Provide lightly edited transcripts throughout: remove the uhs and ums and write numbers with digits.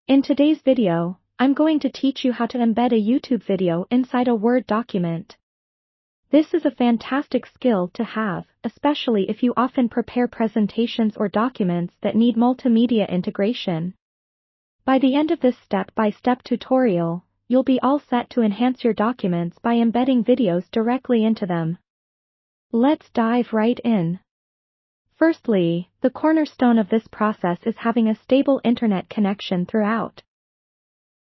In today's video, I'm going to teach you how to embed a YouTube video inside a Word document. This is a fantastic skill to have, especially if you often prepare presentations or documents that need multimedia integration. By the end of this step-by-step tutorial, you'll be all set to enhance your documents by embedding videos directly into them. Let's dive right in. Firstly, the cornerstone of this process is having a stable internet connection throughout.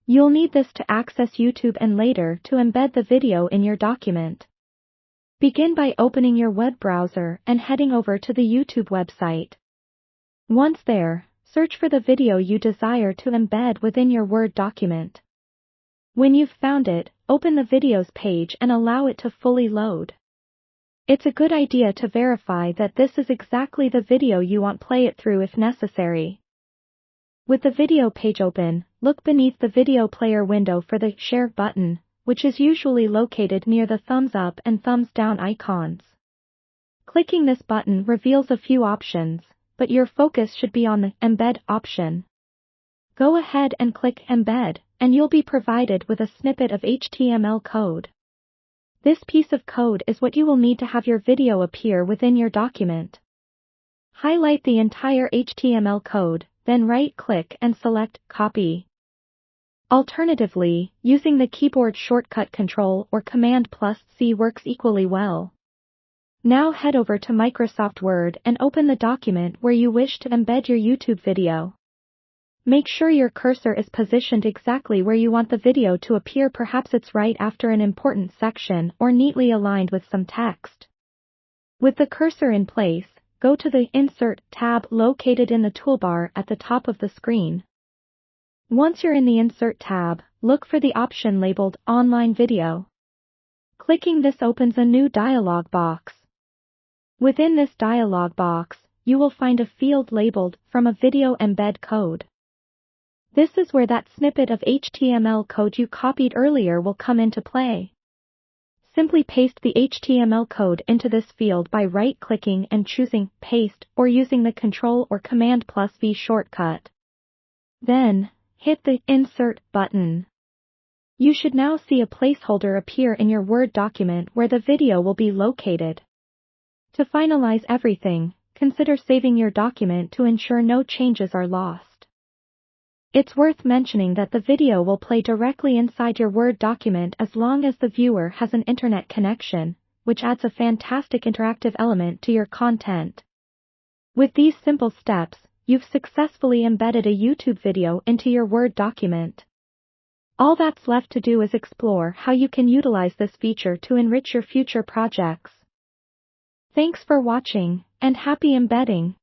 You'll need this to access YouTube and later to embed the video in your document. Begin by opening your web browser and heading over to the YouTube website. Once there, search for the video you desire to embed within your Word document. When you've found it, open the videos page and allow it to fully load. It's a good idea to verify that this is exactly the video you want play it through if necessary. With the video page open, look beneath the video player window for the Share button, which is usually located near the thumbs up and thumbs down icons. Clicking this button reveals a few options, but your focus should be on the Embed option. Go ahead and click Embed, and you'll be provided with a snippet of HTML code. This piece of code is what you will need to have your video appear within your document. Highlight the entire HTML code, then right-click and select Copy. Alternatively, using the keyboard shortcut Ctrl or Command+C works equally well. Now head over to Microsoft Word and open the document where you wish to embed your YouTube video. Make sure your cursor is positioned exactly where you want the video to appear, perhaps it's right after an important section or neatly aligned with some text. With the cursor in place, go to the Insert tab located in the toolbar at the top of the screen. Once you're in the Insert tab, look for the option labeled Online Video. Clicking this opens a new dialog box. Within this dialog box, you will find a field labeled From a Video Embed Code. This is where that snippet of HTML code you copied earlier will come into play. Simply paste the HTML code into this field by right-clicking and choosing Paste or using the Ctrl or Command+V shortcut. Then, hit the Insert button. You should now see a placeholder appear in your Word document where the video will be located. To finalize everything, consider saving your document to ensure no changes are lost. It's worth mentioning that the video will play directly inside your Word document as long as the viewer has an internet connection, which adds a fantastic interactive element to your content. With these simple steps, you've successfully embedded a YouTube video into your Word document. All that's left to do is explore how you can utilize this feature to enrich your future projects. Thanks for watching, and happy embedding!